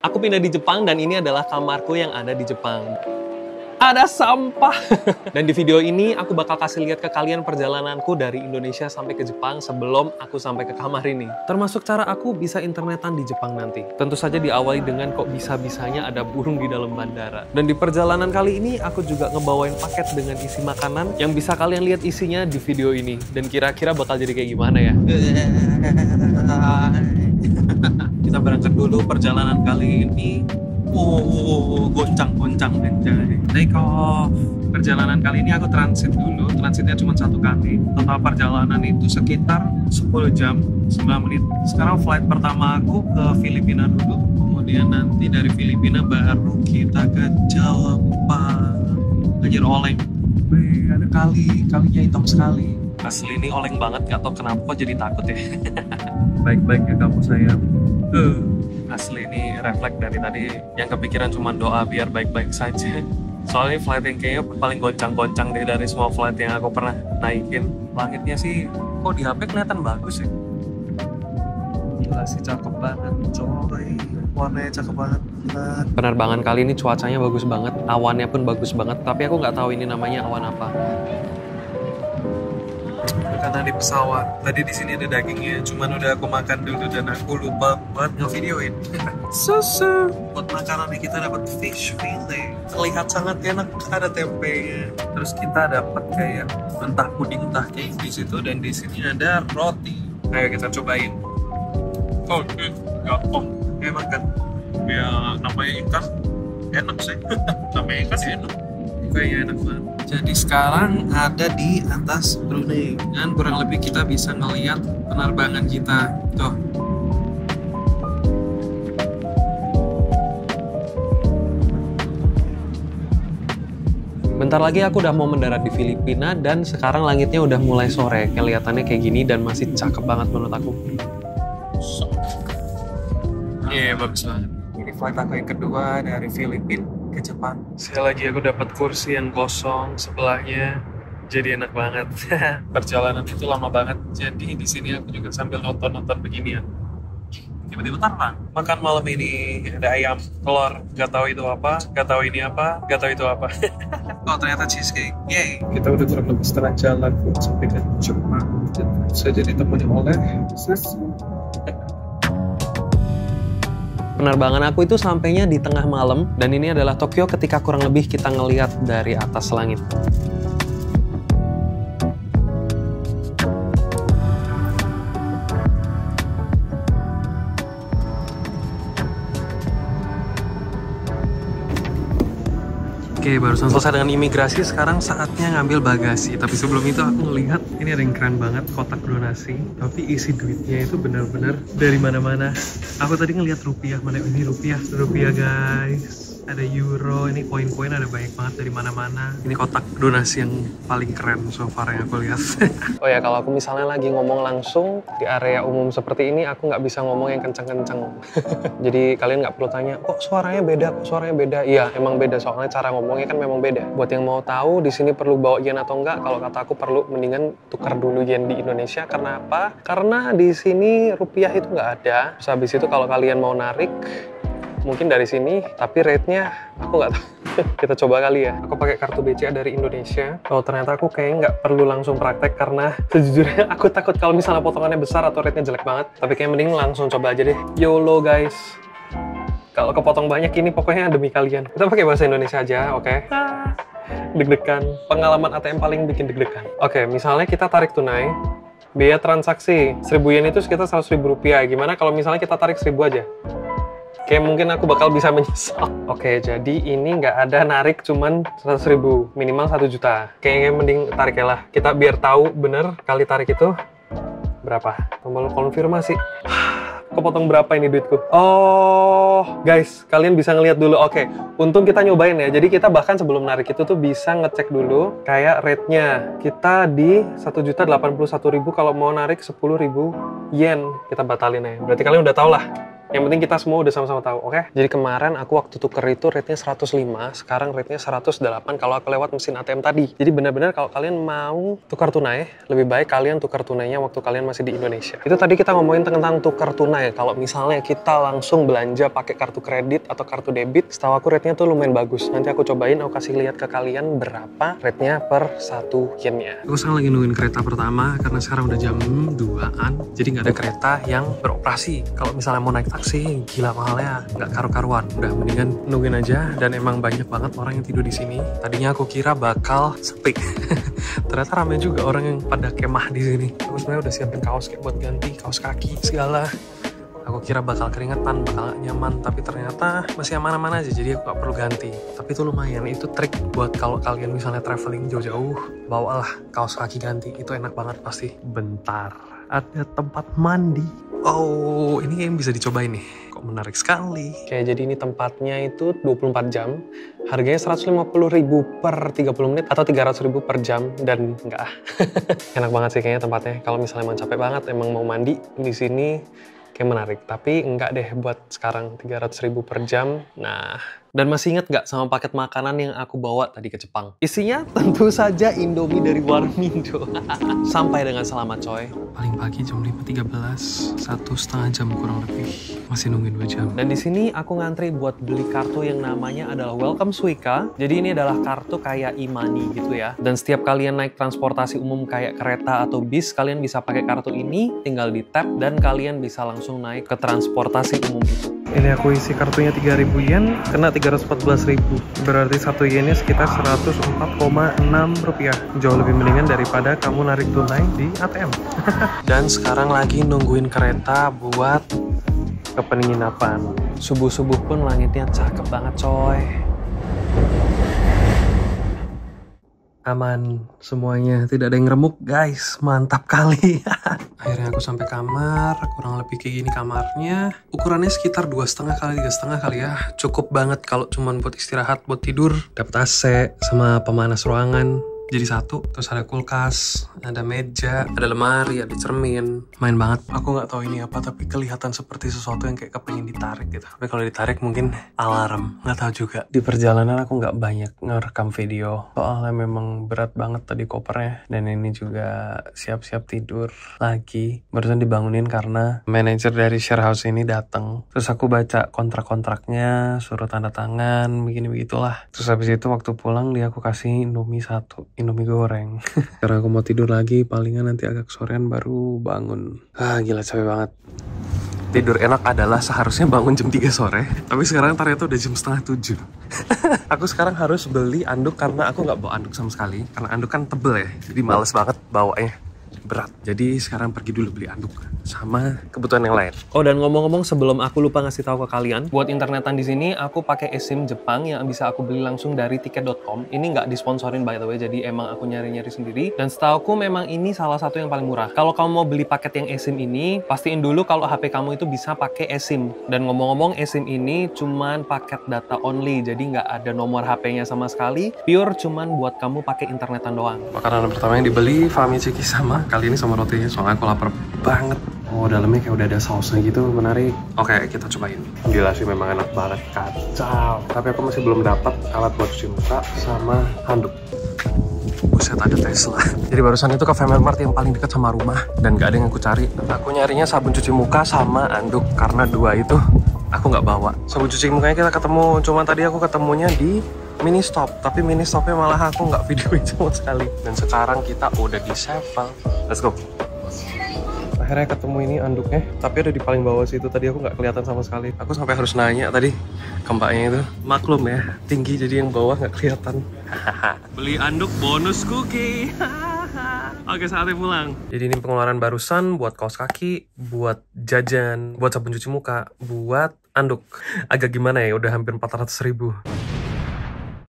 Aku pindah di Jepang dan ini adalah kamarku yang ada di Jepang. Ada sampah. Dan di video ini aku bakal kasih lihat ke kalian perjalananku dari Indonesia sampai ke Jepang sebelum aku sampai ke kamar ini. Termasuk cara aku bisa internetan di Jepang nanti. Tentu saja diawali dengan kok bisa-bisanya ada burung di dalam bandara. Dan di perjalanan kali ini aku juga ngebawain paket dengan isi makanan yang bisa kalian lihat isinya di video ini. Dan kira-kira bakal jadi kayak gimana ya? Kita berangkat dulu perjalanan kali ini. Goncang-goncang anjay. Take off. Perjalanan kali ini aku transit dulu. Transitnya cuma 1 kali. Total perjalanan itu sekitar 10 jam, 9 menit. Sekarang flight pertama aku ke Filipina dulu. Kemudian nanti dari Filipina baru kita ke Jepang. Anjir oleng. Wih, ada kalinya hitam sekali. Asli ini oleng banget, gak tau kenapa kok jadi takut ya. Baik-baik ya kamu sayang. Asli ini refleks dari tadi yang kepikiran cuma doa biar baik-baik saja. Soalnya flight yang kayaknya paling goncang-goncang deh dari semua flight yang aku pernah naikin. Langitnya sih kok di HP kelihatan bagus ya. Gila sih cakep banget coy. Warnanya cakep banget. Penerbangan kali ini cuacanya bagus banget, awannya pun bagus banget. Tapi aku nggak tahu ini namanya awan apa. Karena di pesawat tadi di sini ada dagingnya, cuman udah aku makan dulu dan aku lupa buat ngevideoin. Susu buat makanannya kita dapat fish fillet, terlihat sangat enak, ada tempenya. Terus kita dapat kayak entah puding entah cake di situ, dan di sini ada roti. Ayo kita cobain. Oh, kayak makan. Ya namanya ikan enak sih. Namanya ikan enak. Kayaknya enak banget. Jadi sekarang ada di atas Brunei dan kurang lebih kita bisa ngelihat penerbangan kita. Tuh. Bentar lagi aku udah mau mendarat di Filipina dan sekarang langitnya udah mulai sore. Kelihatannya kayak gini dan masih cakep banget menurut aku. Iya, bagus banget. Ini flight aku yang kedua dari Filipina ke Jepang. Sekali lagi aku dapat kursi yang kosong sebelahnya, jadi enak banget. Perjalanan itu lama banget, jadi di sini aku juga sambil nonton beginian. Tiba-tiba terbang. Makan malam ini ada ayam, telur, nggak tahu itu apa, nggak tahu ini apa, nggak tahu itu apa. Oh ternyata cheesecake, yay! Kita udah kurang lebih setengah jalan sampai ke Jepang. Saya jadi temennya oleh Penerbangan aku itu sampainya di tengah malam, dan ini adalah Tokyo ketika kurang lebih kita ngelihat dari atas langit. Oke, barusan selesai dengan imigrasi, sekarang saatnya ngambil bagasi. Tapi sebelum itu aku ngelihat ini ada yang keren banget, kotak donasi. Tapi isi duitnya itu benar-benar dari mana-mana. Aku tadi ngelihat rupiah, mana ini rupiah guys. Ada euro, ini koin-koin ada banyak banget dari mana-mana. Ini kotak donasi yang paling keren so far yang aku lihat. Oh ya, kalau aku misalnya lagi ngomong langsung di area umum seperti ini, aku nggak bisa ngomong yang kenceng-kenceng. Jadi kalian nggak perlu tanya, kok suaranya beda, kok suaranya beda. Iya, emang beda, soalnya cara ngomongnya kan memang beda. Buat yang mau tahu di sini perlu bawa yen atau enggak, kalau kata aku perlu mendingan tukar dulu yen di Indonesia. Karena apa? Karena di sini rupiah itu nggak ada. Terus habis itu kalau kalian mau narik, mungkin dari sini, tapi rate-nya aku nggak tahu. Kita coba kali ya. Aku pakai kartu BCA dari Indonesia. Oh ternyata aku kayaknya nggak perlu langsung praktek karena sejujurnya aku takut kalau misalnya potongannya besar atau rate-nya jelek banget. Tapi kayak mending langsung coba aja deh. YOLO guys. Kalau kepotong banyak ini pokoknya demi kalian. Kita pakai bahasa Indonesia aja, oke? Deg-degan. Pengalaman ATM paling bikin deg-degan. Oke, misalnya kita tarik tunai. Biaya transaksi 1000 yen itu sekitar 100.000 rupiah. Gimana kalau misalnya kita tarik 1000 aja? Kayak mungkin aku bakal bisa menyesal. Oke, jadi ini nggak ada narik cuman 100.000, minimal 1 juta. Kayaknya mending tarik ya lah. Kita biar tahu bener kali tarik itu berapa. Tombol konfirmasi. Kepotong berapa ini duitku? Oh, guys, kalian bisa ngeliat dulu. Oke, untung kita nyobain ya. Jadi kita bahkan sebelum narik itu tuh bisa ngecek dulu kayak rate-nya. Kita di 1.081.000 kalau mau narik 10.000 yen. Kita batalin ya. Berarti kalian udah tau lah Yang penting kita semua udah sama-sama tahu, oke? Jadi kemarin aku waktu tuker itu rate-nya 105, sekarang rate-nya 108 kalau aku lewat mesin ATM tadi. Jadi benar-benar kalau kalian mau tukar tunai, lebih baik kalian tukar tunainya waktu kalian masih di Indonesia. Itu tadi kita ngomongin tentang tukar tunai. Kalau misalnya kita langsung belanja pakai kartu kredit atau kartu debit, setahu aku rate-nya tuh lumayan bagus. Nanti aku cobain, aku kasih lihat ke kalian berapa rate-nya per 1 yen-nya. Aku sekarang lagi nungguin kereta pertama karena sekarang udah jam 2-an, jadi nggak ada kereta yang beroperasi. Kalau misalnya mau naik taksi, gila mahalnya, nggak karu-karuan. Udah mendingan nungguin aja, dan emang banyak banget orang yang tidur di sini. Tadinya aku kira bakal sepi. Ternyata ramai juga orang yang pada kemah di sini. Aku sebenarnya udah siapin kaos kayak buat ganti, kaos kaki segala. Aku kira bakal keringetan, bakal gak nyaman, tapi ternyata masih aman-aman aja, jadi aku gak perlu ganti. Tapi itu lumayan, itu trik buat kalau kalian misalnya traveling jauh-jauh, bawalah kaos kaki ganti, itu enak banget pasti. Bentar, ada tempat mandi. Oh, ini kayaknya bisa dicobain nih. Kok menarik sekali. Kayak jadi ini tempatnya itu 24 jam. Harganya 150.000 per 30 menit atau 300.000 per jam, dan enggak. Enak banget sih kayaknya tempatnya. Kalau misalnya emang capek banget, emang mau mandi di sini kayak menarik. Tapi enggak deh buat sekarang 300.000 per jam. Nah, dan masih inget gak sama paket makanan yang aku bawa tadi ke Jepang? Isinya tentu saja Indomie dari Warmindo. Sampai dengan selamat coy. Paling pagi jam 5.13, 1,5 jam kurang lebih. Masih nungguin 2 jam. Dan di sini aku ngantri buat beli kartu yang namanya adalah Welcome Suica. Jadi ini adalah kartu kayak e-money gitu ya. Dan setiap kalian naik transportasi umum kayak kereta atau bis, kalian bisa pakai kartu ini, tinggal di tap, dan kalian bisa langsung naik ke transportasi umum itu. Ini aku isi kartunya 3.000 yen, kena 314.000. Berarti 1 yennya sekitar 104,6 rupiah. Jauh lebih mendingan daripada kamu narik tunai di ATM. Dan sekarang lagi nungguin kereta buat ke penginapan. Subuh-subuh pun langitnya cakep banget coy. Aman semuanya, tidak ada yang remuk guys, mantap kali. Akhirnya aku sampai kamar, kurang lebih kayak gini kamarnya. Ukurannya sekitar 2,5 kali 3,5 kali ya. Cukup banget kalau cuman buat istirahat, buat tidur. Dapat AC sama pemanas ruangan jadi satu. Terus ada kulkas, ada meja, ada lemari, ada cermin. Main banget. Aku nggak tahu ini apa, tapi kelihatan seperti sesuatu yang kayak kepengen ditarik gitu. Tapi kalau ditarik mungkin alarm, nggak tahu juga. Di perjalanan aku nggak banyak ngerekam video, soalnya memang berat banget tadi kopernya. Dan ini juga siap-siap tidur lagi. Barusan dibangunin karena manajer dari share house ini datang. Terus aku baca kontrak-kontraknya, suruh tanda tangan, begini-begitulah. Terus habis itu waktu pulang dia aku kasih Indomie 1. Indomie goreng. Karena aku mau tidur lagi, palingan nanti agak sorean baru bangun. Gila capek banget. Tidur enak adalah seharusnya bangun jam 3 sore, tapi sekarang ternyata udah jam 6:30. Aku sekarang harus beli anduk karena aku nggak bawa anduk sama sekali. Karena anduk kan tebel ya, jadi males banget bawanya. Berat. Jadi sekarang pergi dulu beli anduk sama kebutuhan yang lain. Oh, dan ngomong-ngomong sebelum aku lupa ngasih tahu ke kalian, buat internetan di sini aku pakai eSIM Jepang yang bisa aku beli langsung dari tiket.com. Ini nggak disponsorin by the way, jadi emang aku nyari-nyari sendiri. Dan setauku memang ini salah satu yang paling murah. Kalau kamu mau beli paket yang eSIM ini, pastiin dulu kalau HP kamu itu bisa pakai eSIM. Dan ngomong-ngomong, eSIM ini cuman paket data only, jadi nggak ada nomor HP-nya sama sekali. Pure cuman buat kamu pakai internetan doang. Makanan pertama yang dibeli Famichiki sama kali ini sama rotinya, soalnya aku lapar banget. Oh, dalamnya kayak udah ada sausnya gitu, menarik. Oke, kita cobain. Gila sih, memang enak banget, kacau. Tapi aku masih belum dapat alat buat cuci muka sama handuk. Buset, ada Tesla. Jadi barusan itu ke Family Mart yang paling dekat sama rumah, dan gak ada yang aku cari. Aku nyarinya sabun cuci muka sama handuk, karena dua itu aku nggak bawa. Sabun cuci mukanya kita ketemu, cuma tadi aku ketemunya di mini stop, tapi mini stopnya malah aku nggak videoin sama sekali. Dan sekarang kita udah di Sevel. Let's go. Akhirnya ketemu ini anduknya, tapi ada di paling bawah situ. Tadi aku nggak kelihatan sama sekali. Aku sampai harus nanya tadi ke mbaknya itu. Maklum ya, tinggi jadi yang bawah nggak kelihatan. Beli anduk bonus cookie. Oke, saatnya pulang. Jadi ini pengeluaran barusan buat kaos kaki, buat jajan, buat sabun cuci muka, buat anduk. Agak gimana ya, udah hampir 400.000.